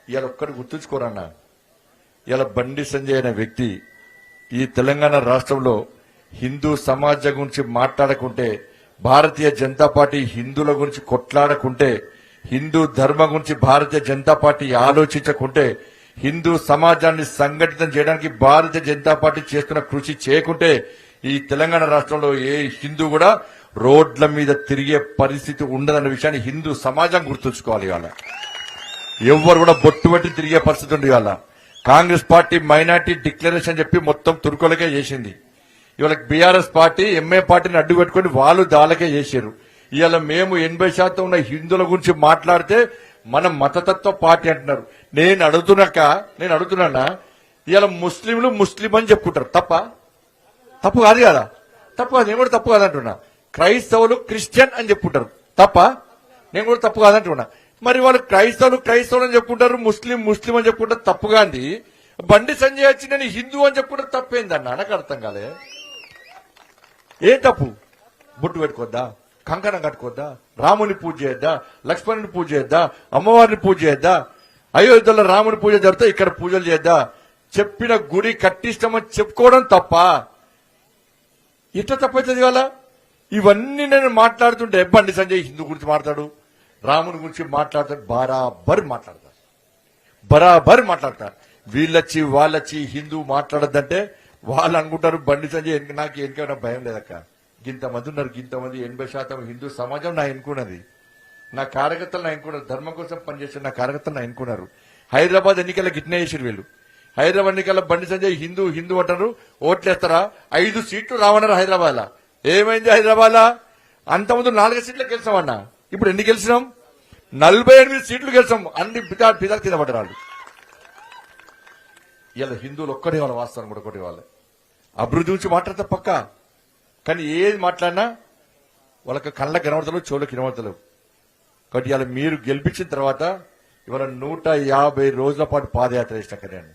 ఇవాళ ఒక్కటి గుర్తుంచుకోరన్నా, ఇలా బండి సంజయ్ అనే వ్యక్తి ఈ తెలంగాణ రాష్ట్రంలో హిందూ సమాజం గురించి మాట్లాడకుంటే, భారతీయ జనతా పార్టీ హిందువుల గురించి కొట్లాడకుంటే, హిందూ ధర్మం గురించి భారతీయ జనతా పార్టీ ఆలోచించకుంటే, హిందూ సమాజాన్ని సంఘటితం చేయడానికి భారతీయ జనతా పార్టీ చేస్తున్న కృషి చేయకుంటే ఈ తెలంగాణ రాష్ట్రంలో ఏ హిందూ కూడా రోడ్ల మీద తిరిగే పరిస్థితి ఉండదన్న విషయాన్ని హిందూ సమాజం గుర్తుంచుకోవాలి. ఇవాళ ఎవ్వరు కూడా బొట్టు పెట్టి తిరిగే పరిస్థితి ఉంది. ఇవాళ కాంగ్రెస్ పార్టీ మైనార్టీ డిక్లరేషన్ చెప్పి మొత్తం తుర్కోలకే చేసింది. ఇవాళ బీఆర్ఎస్ పార్టీ ఎంఏ పార్టీని అడ్డు పెట్టుకుని వాళ్ళు దాలకే చేశారు. ఇవాళ మేము 80% ఉన్న హిందువుల గురించి మాట్లాడితే మనం మతతత్వ పార్టీ అంటున్నారు. నేను అడుగుతున్నా, ఇవాళ ముస్లింలు ముస్లిం అని చెప్పుకుంటారు. తప్పు కాదు కదా? తప్పు కాదు, నేను కూడా తప్పు కాదంటున్నా. క్రైస్తవులు క్రిస్టియన్ అని చెప్పుకుంటారు. నేను కూడా తప్పు కాదంటున్నా. మరి వాళ్ళు క్రైస్తవులు అని చెప్పుకుంటారు, ముస్లిం అని చెప్పుకుంటారు. తప్పుగా అంది. బండి సంజయ్ వచ్చి నేను హిందూ అని చెప్పుకుంటారు. తప్పేందన్నా? నాకు అర్థం కాలే. ఏం తప్పు? బొట్టు పెట్టుకోద్దా? కంకణం కట్టుకోద్దా? రాముని పూజ చేయొద్దా? లక్ష్మణుని పూజ చేయొద్దా? అమ్మవారిని పూజ చేయొద్దా? అయోధ్యలో రాముని పూజ జరిగితే ఇక్కడ పూజలు చేయొద్దా? చెప్పిన గుడి కట్టిస్తామని చెప్పుకోవడం తప్ప? ఇట్లా తప్పవుతుంది వాళ్ళ. ఇవన్నీ నేను మాట్లాడుతుంటే బండి సంజయ్ హిందూ గురించి మాట్లాడు, రాముని గురించి మాట్లాడతాడు, బరాబర్ మాట్లాడతారు. వీళ్ళొచ్చి వాళ్ళొచ్చి హిందూ మాట్లాడద్దంటే వాళ్ళు అనుకుంటారు బండి సంజయ్ నాకు ఎన్నికైనా భయం లేదక్క. ఇంతమంది ఉన్నారు, ఇంతమంది 80% హిందూ సమాజం నా ఎన్నుకున్నది. నా కార్యకర్తలు నా ఎన్నుకున్నారు, ధర్మం కోసం పనిచేసే నా కార్యకర్తలు నా ఎన్నుకున్నారు. హైదరాబాద్ ఎన్నికల గిట్నే చేసారు వీళ్ళు. హైదరాబాద్ ఎన్నికల్లో బండి సంజయ్ హిందూ అంటారు, ఓట్లేస్తారా? 5 సీట్లు రావన్నారు హైదరాబాద్ లా. ఏమైంది హైదరాబాద్ లా? అంతకుముందు 4 సీట్లు గెలిచామన్నా, ఇప్పుడు ఎన్ని గెలిచినాం? 48 సీట్లు గెలిచాం. అన్ని పిదాలు కింద పడ్డారు. ఇలా హిందువులు ఒక్కడే వాళ్ళ వాస్తవం కూడా ఒకటి వాళ్ళే. అభివృద్ధి గురించి మాట్లాడతా పక్క, కానీ ఏది మాట్లాడినా వాళ్ళకి కళ్ళకి కనబడతలేవు, చెవులకు కనబడతలేవు. కాబట్టి ఇలా మీరు గెలిపించిన తర్వాత ఇవాళ 150 రోజుల పాటు పాదయాత్ర చేసిన కళ్యాణ్